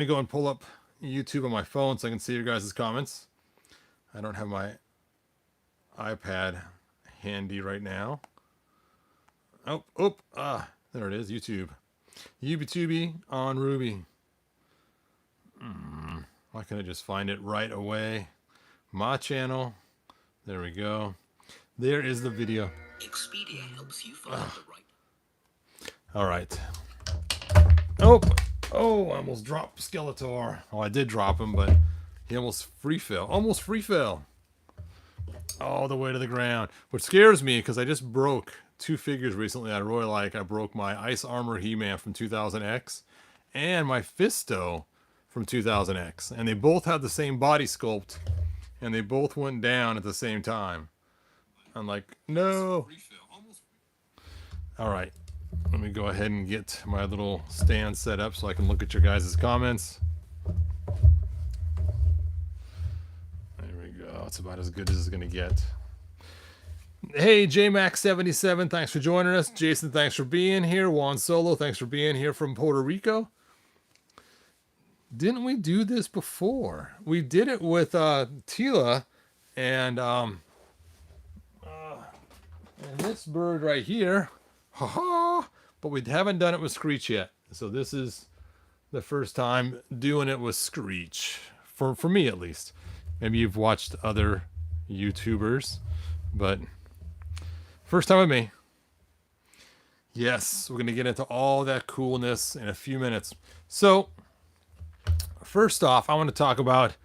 me go and pull up YouTube on my phone so I can see your guys' comments. I don't have my iPad handy right now. There it is, YouTube. YubiTubi on Ruby. Why can't I just find it right away? My channel. There we go. There is the video. Expedia helps you find the right. All right. I almost dropped Skeletor. Oh, I did drop him, but he almost free fell. Almost free fell. All the way to the ground. What scares me, because I just broke 2 figures recently I really like. I broke my Ice Armor He-Man from 2000X and my Fisto from 2000X. And they both had the same body sculpt, and they both went down at the same time. I'm like, no. All right. Let me go ahead and get my little stand set up so I can look at your guys' comments. There we go. It's about as good as it's going to get. Hey, JMax77, thanks for joining us. Jason, thanks for being here. Juan Solo, thanks for being here from Puerto Rico. Didn't we do this before? We did it with Tila and this bird right here. Ha-ha! But we haven't done it with Screech yet. So this is the first time doing it with Screech. For me, at least. Maybe you've watched other YouTubers. But first time with me. Yes, we're going to get into all that coolness in a few minutes. So, first off, I want to talk about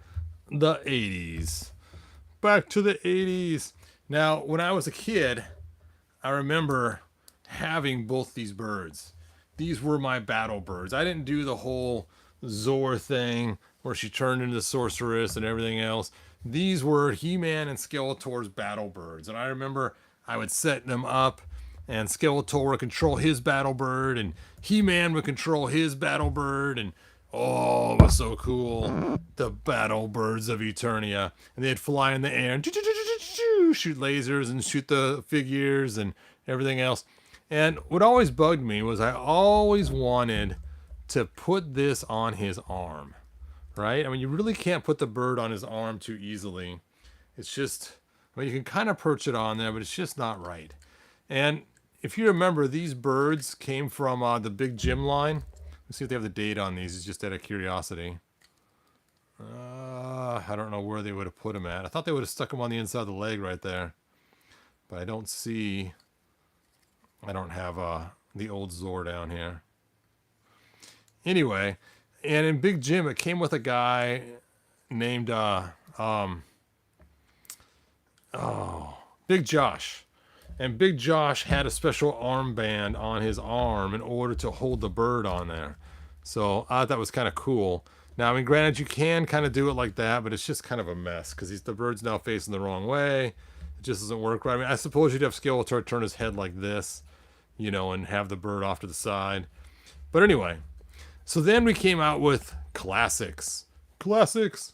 the 80s. Back to the 80s. Now, when I was a kid, I remember having both these birds. These were my battle birds. I didn't do the whole Zor thing where she turned into the sorceress and everything else. These were He-Man and Skeletor's battle birds. And I remember I would set them up, and Skeletor would control his battle bird, and He-Man would control his battle bird, and oh, it was so cool. The battle birds of Eternia. And they'd fly in the air and shoot lasers and shoot the figures and everything else. And what always bugged me was I always wanted to put this on his arm, right? I mean, you really can't put the bird on his arm too easily. It's just, well, you can kind of perch it on there, but it's just not right. And if you remember, these birds came from the Big Jim line. Let's see if they have the date on these. It's just out of curiosity. I don't know where they would have put them at. I thought they would have stuck them on the inside of the leg right there. But I don't see... I don't have the old Zor down here. Anyway, and in Big Jim, it came with a guy named Big Josh. And Big Josh had a special armband on his arm in order to hold the bird on there. So I thought that was kind of cool. Now, I mean, granted, you can kind of do it like that, but it's just kind of a mess because the bird's now facing the wrong way. It just doesn't work right. I mean, I suppose you'd have Skeletor turn his head like this, you know, and have the bird off to the side. But anyway, so then we came out with classics. Classics.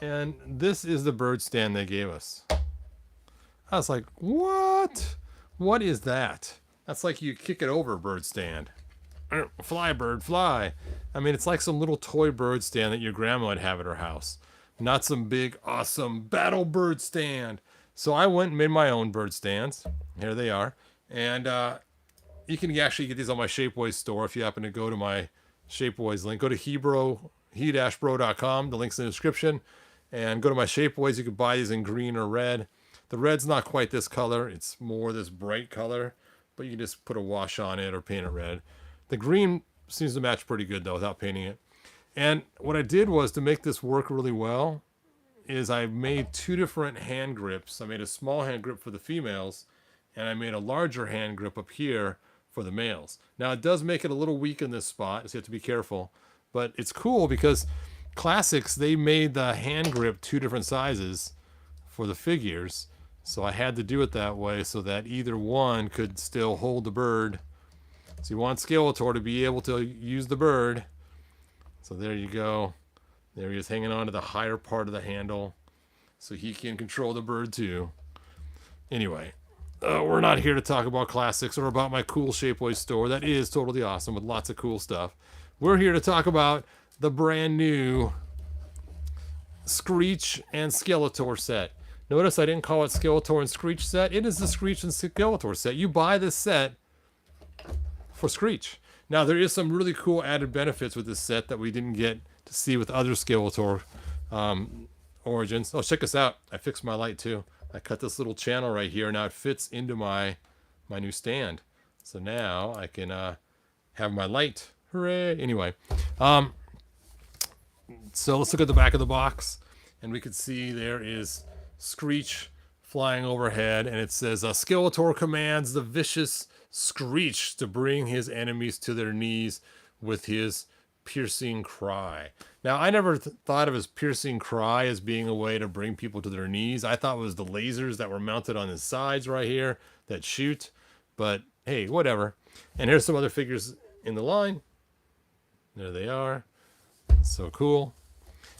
And this is the bird stand they gave us. I was like, what? What is that? That's like you kick it over a bird stand. Fly, bird, fly. I mean, it's like some little toy bird stand that your grandma would have at her house. Not some big, awesome battle bird stand. So I went and made my own bird stands. Here they are. And you can actually get these on my Shapeways store if you happen to go to my Shapeways link. Go to he-bro.com. The link's in the description. And go to my Shapeways. You can buy these in green or red. The red's not quite this color. It's more this bright color. But you can just put a wash on it or paint it red. The green seems to match pretty good, though, without painting it. And what I did was, to make this work really well, is I made 2 different hand grips. I made a small hand grip for the females, and I made a larger hand grip up here for the males. Now, it does make it a little weak in this spot, so you have to be careful. But it's cool because Classics, they made the hand grip 2 different sizes for the figures. So I had to do it that way so that either one could still hold the bird. So you want Skeletor to be able to use the bird. So there you go. There he is, hanging on to the higher part of the handle. So he can control the bird too. Anyway, we're not here to talk about classics or about my cool Shapeways store. That is totally awesome with lots of cool stuff. We're here to talk about the brand new Screech and Skeletor set. Notice I didn't call it Skeletor and Screech set. It is the Screech and Skeletor set. You buy this set for Screech. Now, there is some really cool added benefits with this set that we didn't get to see with other Skeletor Origins. Oh, check this out. I fixed my light too. I cut this little channel right here. Now it fits into my new stand. So now I can have my light. Hooray! Anyway, so let's look at the back of the box, and we can see there is Screech flying overhead, and it says Skeletor commands the vicious Screech to bring his enemies to their knees with his piercing cry. Now, I never thought of his piercing cry as being a way to bring people to their knees. I thought it was the lasers that were mounted on his sides right here that shoot, but hey, whatever. And here's some other figures in the line. There they are. So cool.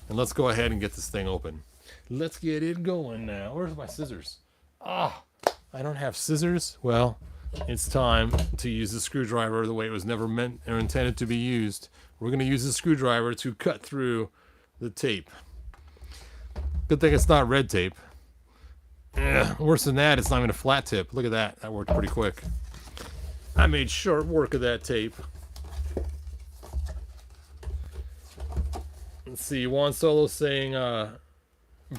And let's go ahead and get this thing open. Let's get it going now. Where's my scissors? Ah, I don't have scissors. Well, it's time to use the screwdriver the way it was never meant or intended to be used. We're going to use the screwdriver to cut through the tape. Good thing it's not red tape. Worse than that, it's not even a flat tip. Look at that. That worked pretty quick. I made short work of that tape. Let's see. Juan Solo saying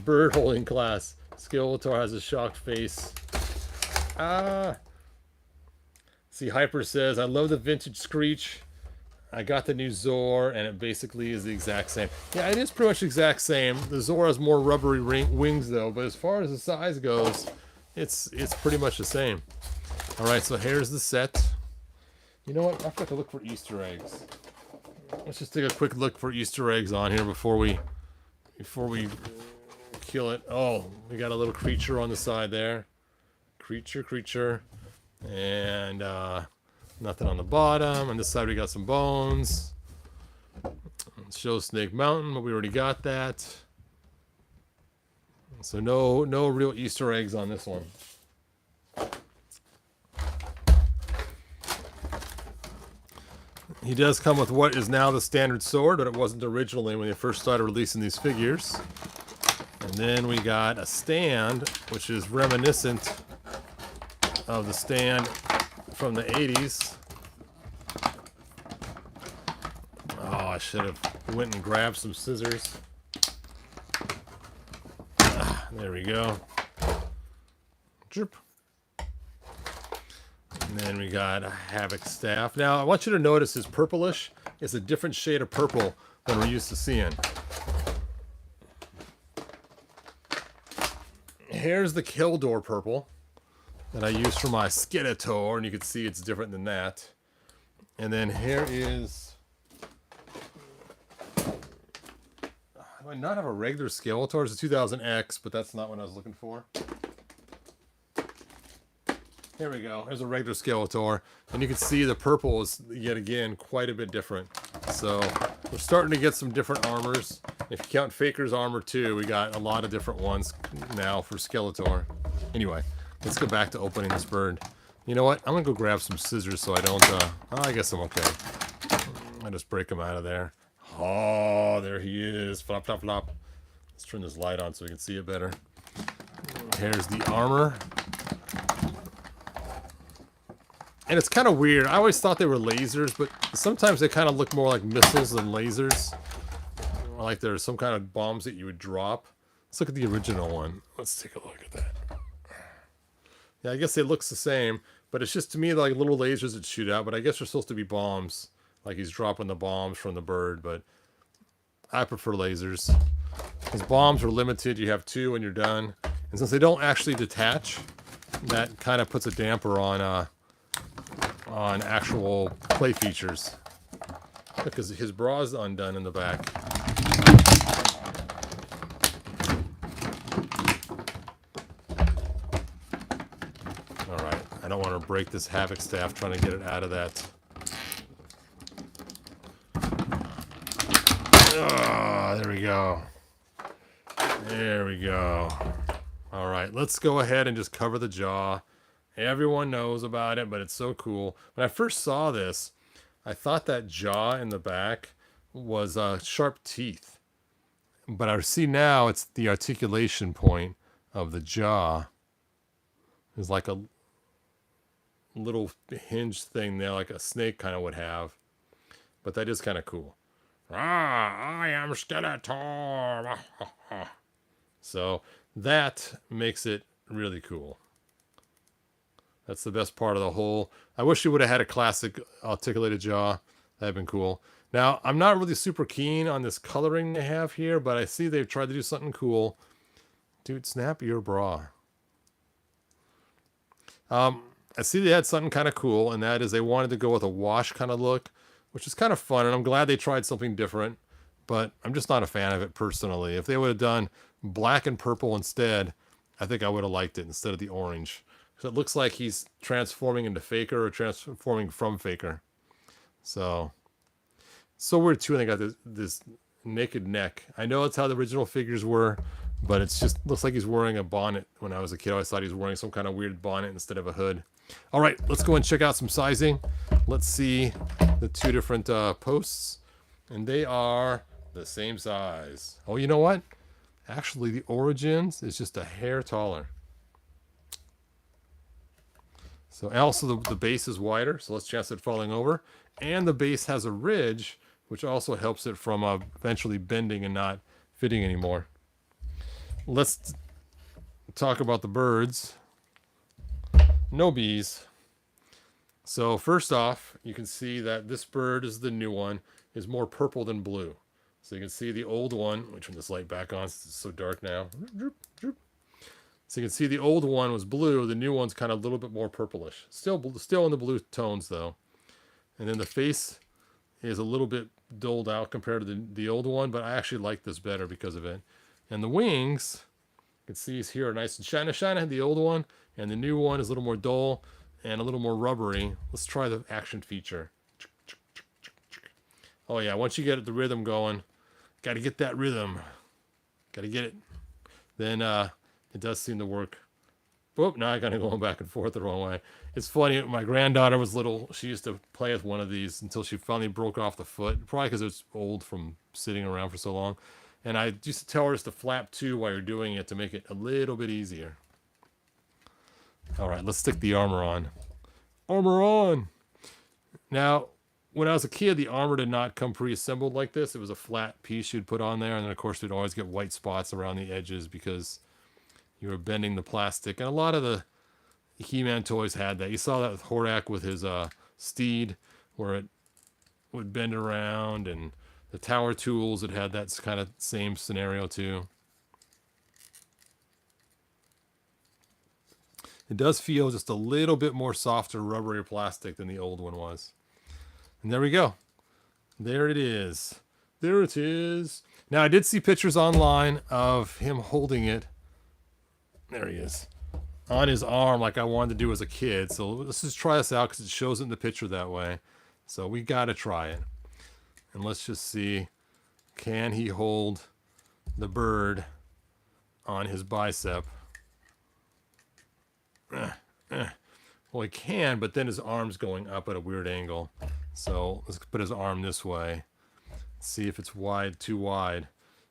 bird holding class. Skeletor has a shocked face. See, Hyper says, I love the vintage Screech. I got the new Zor, and it basically is the exact same. Yeah, it is pretty much the exact same. The Zor has more rubbery wings, though, but as far as the size goes, it's pretty much the same. All right, so here's the set. You know what? I forgot to look for Easter eggs. Let's just take a quick look for Easter eggs on here before we kill it. Oh, we got a little creature on the side there. Creature. And nothing on the bottom. On this side we got some bones. Show Snake Mountain, but we already got that. So no real Easter eggs on this one. He does come with what is now the standard sword, but it wasn't originally when they first started releasing these figures. And then we got a stand, which is reminiscent of the stand from the 80s. Oh, I should have went and grabbed some scissors. There we go. Drip. And then we got a Havoc staff. Now, I want you to notice his purplish is a different shade of purple than we're used to seeing. Here's the Keldor purple that I use for my Skeletor, and you can see it's different than that. And then here is... Do I not have a regular Skeletor? It's a 2000X, but that's not what I was looking for. Here we go. There's a regular Skeletor. And you can see the purple is, yet again, quite a bit different. So we're starting to get some different armors. If you count Faker's armor too, we got a lot of different ones now for Skeletor. Anyway, let's go back to opening this bird. You know what? I'm going to go grab some scissors so I don't... I guess I'm okay. I'll just break him out of there. Oh, there he is. Flop, flop, flop. Let's turn this light on so we can see it better. Here's the armor. And it's kind of weird. I always thought they were lasers, but sometimes they kind of look more like missiles than lasers. Or like there's some kind of bombs that you would drop. Let's look at the original one. Let's take a look at that. Yeah, I guess it looks the same, but it's just to me like little lasers that shoot out, but I guess they're supposed to be bombs. Like he's dropping the bombs from the bird, but I prefer lasers. Because bombs are limited, you have 2 when you're done. And since they don't actually detach, that kind of puts a damper on actual play features. Because his bra is undone in the back. Alright, I don't want to break this Havoc staff trying to get it out of that. Ah, there we go. There we go. Alright, let's go ahead and just cover the jaw. Everyone knows about it, but it's so cool. When I first saw this, I thought that jaw in the back was sharp teeth. But I see now it's the articulation point of the jaw. There's like a little hinge thing there, like a snake kind of would have. But that is kind of cool. Ah, I am Skeletor. So that makes it really cool. That's the best part of the whole. I wish you would have had a classic articulated jaw. That'd been cool. Now, I'm not really super keen on this coloring they have here, but I see they've tried to do something cool. Dude, snap your bra. I see they had something kind of cool, and that is they wanted to go with a wash kind of look, which is kind of fun, and I'm glad they tried something different, but I'm just not a fan of it personally. If they would have done black and purple instead, I think I would have liked it instead of the orange. Because it looks like he's transforming into Faker or transforming from Faker. So weird too, and they got this naked neck. I know it's how the original figures were, but it's just looks like he's wearing a bonnet. When I was a kid, I always thought he was wearing some kind of weird bonnet instead of a hood. All right, let's go and check out some sizing. Let's see the two different posts, and they are the same size. Oh, you know what? Actually, the Origins is just a hair taller. So, and also the base is wider, so less chance of it falling over. And the base has a ridge, which also helps it from eventually bending and not fitting anymore. Let's talk about the birds. No bees. So first off, you can see that this bird is the new one, is more purple than blue. So you can see the old one, let me turn this light back on, it's so dark now. So you can see the old one was blue, the new one's kind of a little bit more purplish. Still in the blue tones though. And then the face is a little bit dulled out compared to the old one, but I actually like this better because of it. And the wings, you can see here are nice and shiny, the old one, and the new one is a little more dull and a little more rubbery. Let's try the action feature. Oh yeah, once you get the rhythm going, got to get that rhythm. Got to get it. Then it does seem to work. Whoop, now I got to go back and forth the wrong way. It's funny, my granddaughter was little. She used to play with one of these until she finally broke off the foot. Probably because it's old from sitting around for so long. And I used to tell her just to flap two while you're doing it to make it a little bit easier. All right, let's stick the armor on. Armor on! Now, when I was a kid, the armor did not come pre-assembled like this. It was a flat piece you'd put on there. And then, of course, you'd always get white spots around the edges because you were bending the plastic. And a lot of the He-Man toys had that. You saw that with Horak with his steed, where it would bend around. And the Tower Tools, it had that kind of same scenario too. It does feel just a little bit more softer, rubbery plastic than the old one was. And there we go. There it is. There it is. Now, I did see pictures online of him holding it. There he is. On his arm like I wanted to do as a kid. So let's just try this out because it shows it in the picture that way. So we got to try it. And let's just see. Can he hold the bird on his bicep? Well, he can, but then his arm's going up at a weird angle. So let's put his arm this way. See if it's too wide.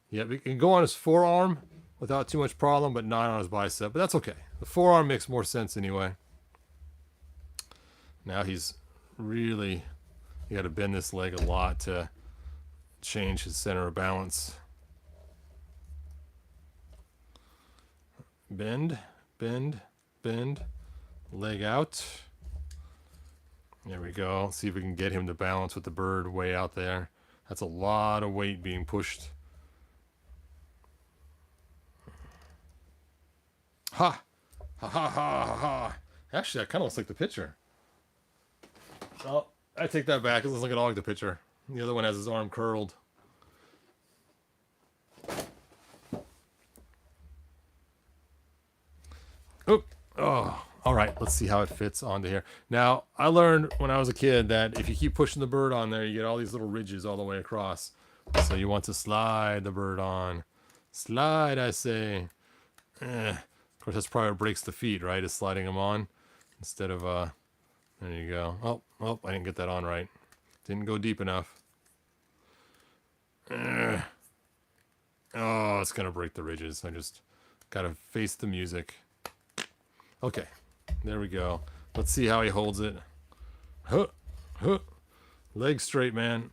Yeah, it can go on his forearm without too much problem, but not on his bicep. But that's okay. The forearm makes more sense anyway. Now he's really, you got to bend this leg a lot to change his center of balance. Bend, bend, bend, leg out. There we go. See if we can get him to balance with the bird way out there. That's a lot of weight being pushed. Ha! Ha ha ha ha ha. Actually, that kind of looks like the picture. Oh, I take that back. It doesn't look at all like the picture. The other one has his arm curled. Oop. Oh, all right. Let's see how it fits onto here. Now, I learned when I was a kid that if you keep pushing the bird on there, you get all these little ridges all the way across. So you want to slide the bird on. Slide, I say. Of course, that's probably what breaks the feet, right? Is sliding them on instead of, there you go. Oh, I didn't get that on right. Didn't go deep enough. Ugh. Oh, it's gonna break the ridges. I just gotta face the music. Okay, there we go. Let's see how he holds it. Huh, huh. Legs straight, man.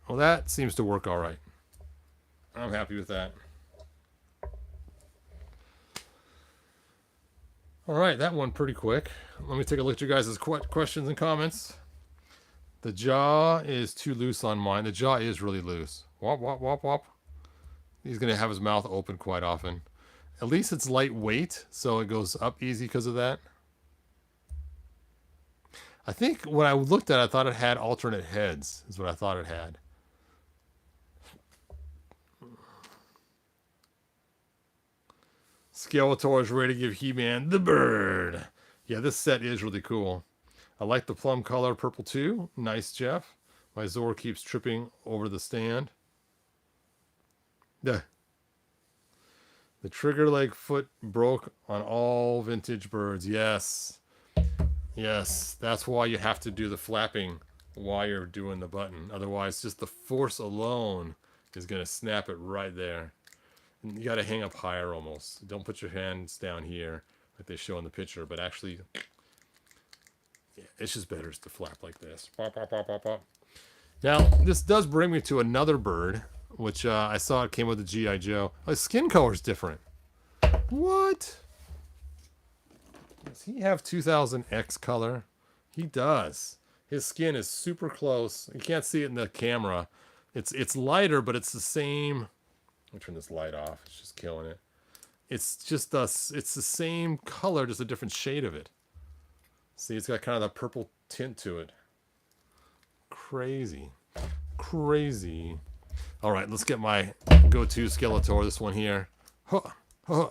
Well, that seems to work all right. I'm happy with that. All right, that one pretty quick. Let me take a look at you guys' questions and comments. The jaw is too loose on mine. The jaw is really loose. Wop, wop, wop, wop. He's going to have his mouth open quite often. At least it's lightweight, so it goes up easy because of that. I think when I looked at it, I thought it had alternate heads, is what I thought it had. Skeletor is ready to give He-Man the bird. Yeah, this set is really cool. I like the plum color purple too. Nice, Jeff. My Zor keeps tripping over the stand. The trigger leg foot broke on all vintage birds. Yes. Yes, that's why you have to do the flapping while you're doing the button. Otherwise, just the force alone is going to snap it right there. And you got to hang up higher almost. Don't put your hands down here like they show in the picture, but actually, yeah, it's just better to flap like this. Pop, pop, pop, pop, pop. Now, this does bring me to another bird, which I saw it came with the G.I. Joe. Oh, his skin color is different. What? Does he have 2000X color? He does. His skin is super close. You can't see it in the camera. It's lighter, but it's the same. Let me turn this light off. It's just killing it. It's just it's the same color, just a different shade of it. See, it's got kind of that purple tint to it. Crazy. Crazy. All right, let's get my go-to Skeletor, this one here. Huh, huh.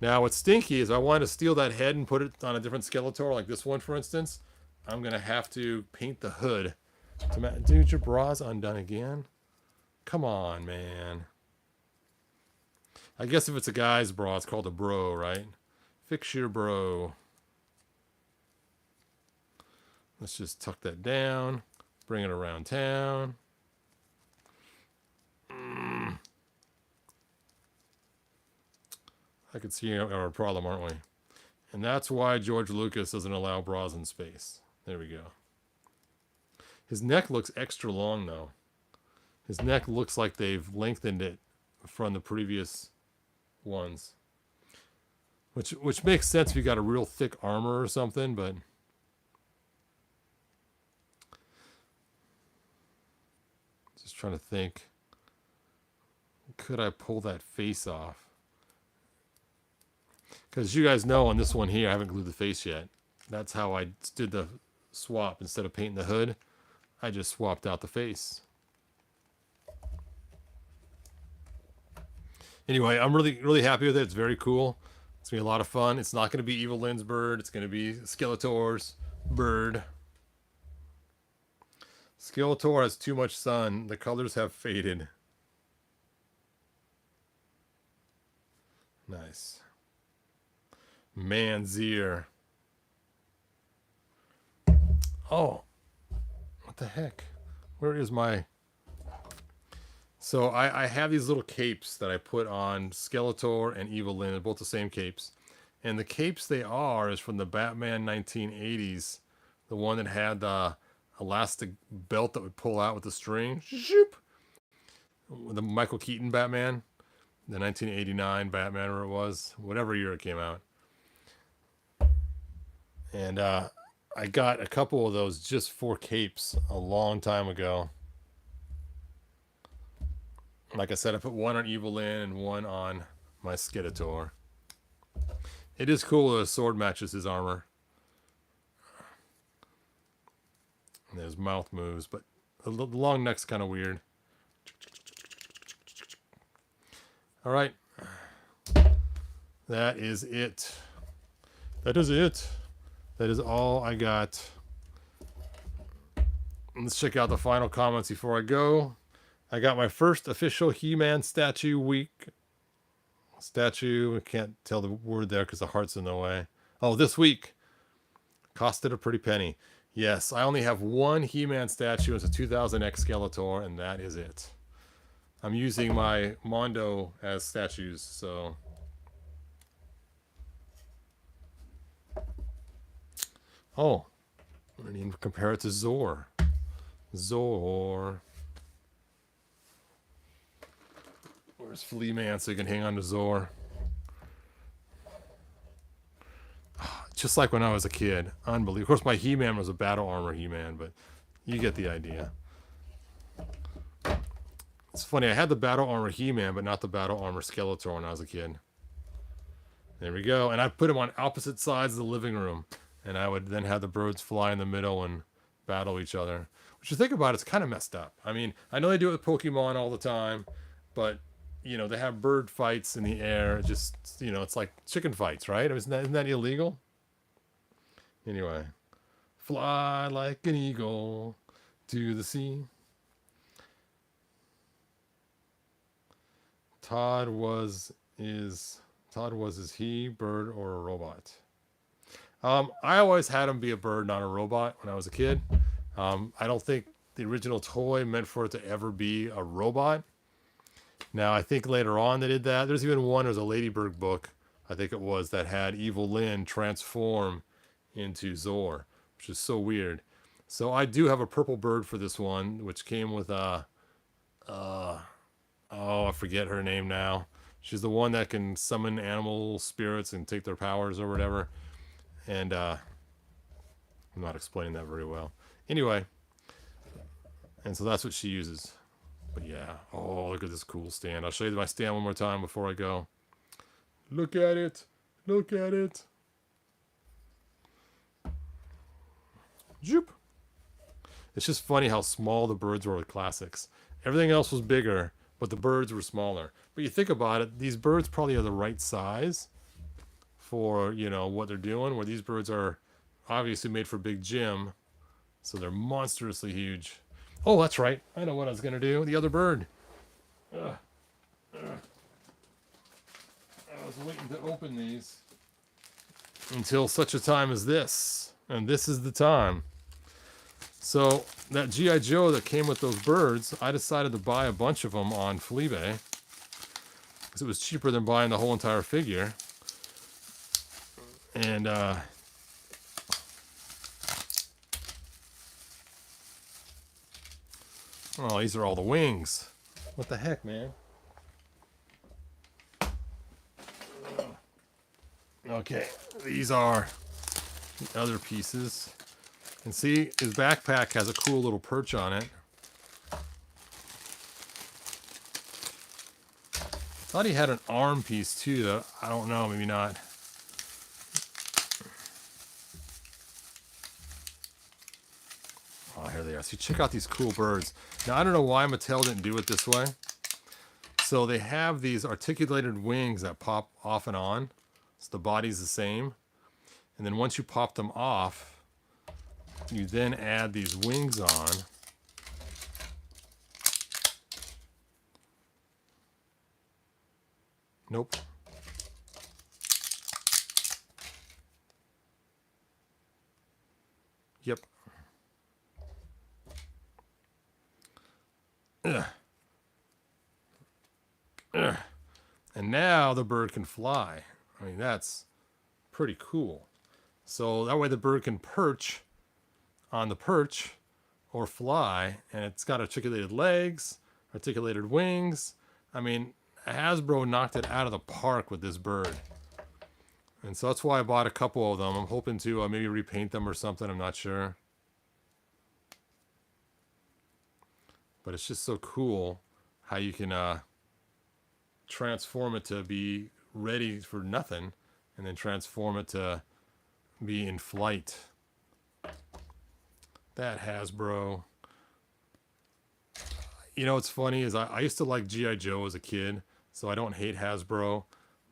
Now, what's stinky is I want to steal that head and put it on a different Skeletor, like this one, for instance. I'm going to have to paint the hood. Dude, your bra's undone again? Come on, man. I guess if it's a guy's bra, it's called a bro, right? Fix your bro. Let's just tuck that down. Bring it around town. I could see our problem, aren't we? And that's why George Lucas doesn't allow bras in space. There we go. His neck looks extra long, though. His neck looks like they've lengthened it from the previous ones. Which makes sense if you got a real thick armor or something, but... Just trying to think. Could I pull that face off? Because you guys know on this one here, I haven't glued the face yet. That's how I did the swap. Instead of painting the hood, I just swapped out the face. Anyway, I'm really happy with it. It's very cool. It's going to be a lot of fun. It's not going to be Evil Lynn's bird. It's going to be Skeletor's bird. Skeletor has too much sun. The colors have faded. Nice. Manzier. Oh, what the heck? Where is my... So I have these little capes that I put on Skeletor and Evil Lynn. They're both the same capes. And the capes they are is from the Batman 1980s. The one that had the elastic belt that would pull out with the string. Shoop! The Michael Keaton Batman. The 1989 Batman, or it was. Whatever year it came out. And I got a couple of those just for capes a long time ago. Like I said, I put one on Evil Lyn and one on my Skeletor. It is cool that his sword matches his armor. And his mouth moves, but the long neck's kind of weird. All right. That is it. That is it. That is all I got. Let's check out the final comments before I go. I got my first official He-Man statue week. Statue, I can't tell the word there because the heart's in the way. Oh, this week. Costed a pretty penny. Yes, I only have one He-Man statue. It's a 2000X Skeletor, and that is it. I'm using my Mondo as statues, so... Oh, I didn't even compare it to Zor. Zor. Where's Flea Man so you can hang on to Zor? Just like when I was a kid. Unbelievable. Of course, my He-Man was a battle armor He-Man, but you get the idea. It's funny, I had the battle armor He-Man, but not the battle armor Skeletor when I was a kid. There we go. And I put them on opposite sides of the living room. And I would then have the birds fly in the middle and battle each other. Which you think about, it's kind of messed up. I mean, I know they do it with Pokemon all the time, but, you know, they have bird fights in the air. Just, you know, it's like chicken fights, right? Isn't that illegal? Anyway. Fly like an eagle to the sea. Todd was is he bird or a robot? I always had him be a bird, not a robot when I was a kid. I don't think the original toy meant for it to ever be a robot. Now, I think later on they did that. There's even one, there's a Ladybird book, I think it was, that had Evil Lyn transform into Zor, which is so weird. So I do have a purple bird for this one, which came with oh, I forget her name now. She's the one that can summon animal spirits and take their powers or whatever. And I'm not explaining that very well. Anyway, and so that's what she uses. But yeah, oh, look at this cool stand. I'll show you my stand one more time before I go. Look at it. Look at it. Zoop. It's just funny how small the birds were with classics. Everything else was bigger, but the birds were smaller. But you think about it, these birds probably are the right size for, you know, what they're doing, where these birds are obviously made for Big Jim, so they're monstrously huge. Oh, that's right. I know what I was going to do. The other bird. I was waiting to open these until such a time as this. And this is the time. So that G.I. Joe that came with those birds, I decided to buy a bunch of them on Fleabay because it was cheaper than buying the whole entire figure. And oh, these are all the wings. What the heck, man? Okay, these are the other pieces. And see, his backpack has a cool little perch on it. Thought he had an arm piece too, though. I don't know, maybe not. Oh, here they are. See, check out these cool birds. Now, I don't know why Mattel didn't do it this way. So they have these articulated wings that pop off and on. So the body's the same. And then once you pop them off, you then add these wings on. Nope. Yep. Ugh. Ugh. And now the bird can fly. I mean, that's pretty cool. So that way the bird can perch on the perch or fly, and it's got articulated legs, articulated wings. I mean, Hasbro knocked it out of the park with this bird. And so that's why I bought a couple of them. I'm hoping to maybe repaint them or something. I'm not sure. But it's just so cool how you can transform it to be ready for nothing and then transform it to be in flight. That Hasbro. You know what's funny is I used to like G.I. Joe as a kid, so I don't hate Hasbro,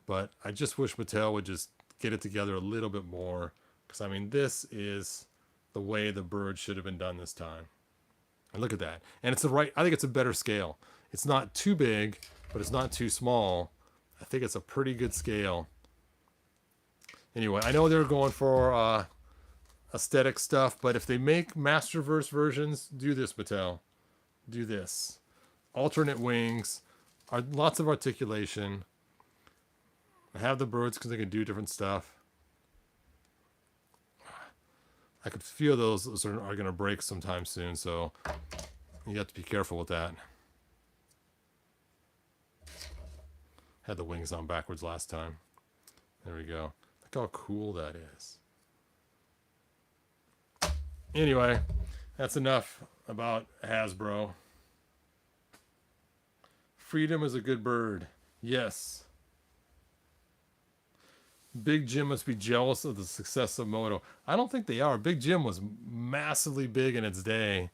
but I just wish Mattel would just get it together a little bit more, because I mean, this is the way the bird should have been done this time. And look at that. And it's the right, I think it's a better scale. It's not too big, but it's not too small. I think it's a pretty good scale. Anyway, I know they're going for aesthetic stuff, but if they make Masterverse versions, do this, Mattel. Do this. Alternate wings, lots of articulation. Have the birds because they can do different stuff. I could feel those are going to break sometime soon, so you have to be careful with that. Had the wings on backwards last time. There we go. Look how cool that is. Anyway, that's enough about Hasbro. Freedom is a good bird. Yes. Big Jim must be jealous of the success of Moto. I don't think they are. Big Jim was massively big in its day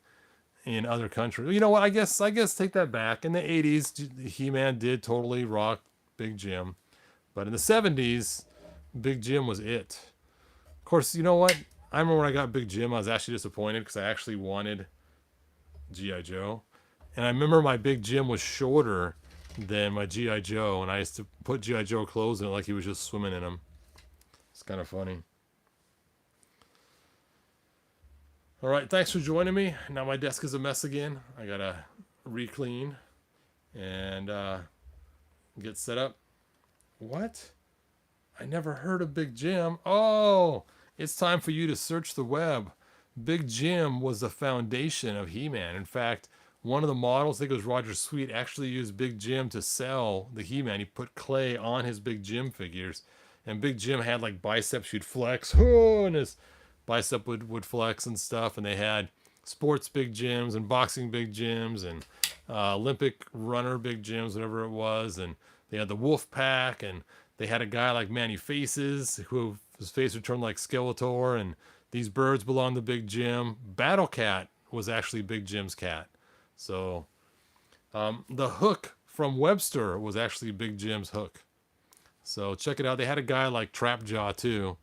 in other countries. You know what? I guess take that back. In the 80s, He-Man did totally rock Big Jim. But in the 70s, Big Jim was it. Of course, you know what? I remember when I got Big Jim, I was actually disappointed because I actually wanted G.I. Joe. And I remember my Big Jim was shorter than my G.I. Joe, and I used to put G.I. Joe clothes in it like he was just swimming in them. It's kind of funny. All right, thanks for joining me. Now my desk is a mess again. I got to re-clean and get set up. What? I never heard of Big Jim. Oh, it's time for you to search the web. Big Jim was the foundation of He-Man. In fact, one of the models, I think it was Roger Sweet, actually used Big Jim to sell the He-Man. He put clay on his Big Jim figures. And Big Jim had like biceps you'd flex. Oh, and his bicep would flex and stuff. And they had sports Big Jims and boxing Big Jims and Olympic runner Big Jims, whatever it was. And they had the Wolf Pack. And they had a guy like Manny Faces, who his face would turn like Skeletor. And these birds belonged to Big Jim. Battle Cat was actually Big Jim's cat. So the hook from Webster was actually Big Jim's hook. So check it out. They had a guy like Trapjaw too.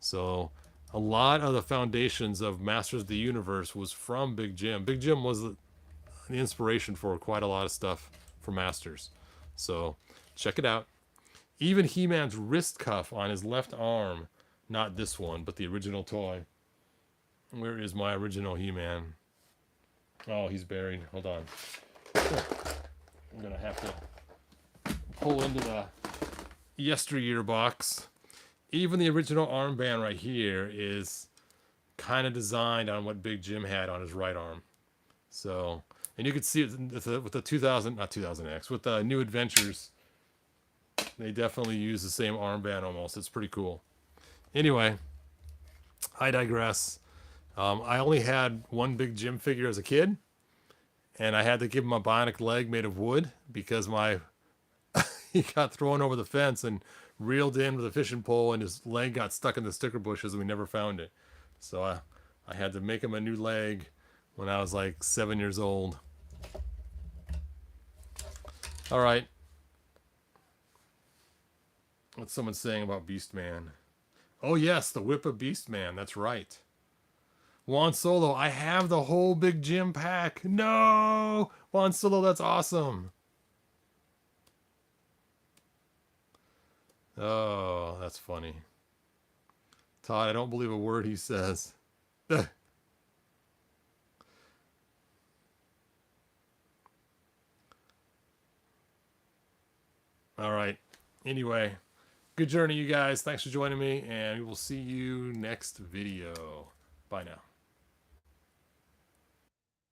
So a lot of the foundations of Masters of the Universe was from Big Jim. Big Jim was the inspiration for quite a lot of stuff for Masters. So check it out. Even He-Man's wrist cuff on his left arm, not this one, but the original toy. Where is my original He-Man? Oh, he's buried. Hold on. I'm going to have to pull into the yesteryear box. Even the original armband right here is kind of designed on what Big Jim had on his right arm. So, and you can see it with the 2000X, with the New Adventures. They definitely use the same armband almost. It's pretty cool. Anyway, I digress. I only had one Big Jim figure as a kid, and I had to give him a bionic leg made of wood because he got thrown over the fence and reeled in with a fishing pole, and his leg got stuck in the sticker bushes, and we never found it. So I had to make him a new leg when I was like 7 years old. All right. What's someone saying about Beastman? Oh yes, the Whip of Beastman. That's right. Juan Solo, I have the whole Big Jim pack. No! Juan Solo, that's awesome. Oh, that's funny. Todd, I don't believe a word he says. All right. Anyway, good journey, you guys. Thanks for joining me, and we will see you next video. Bye now.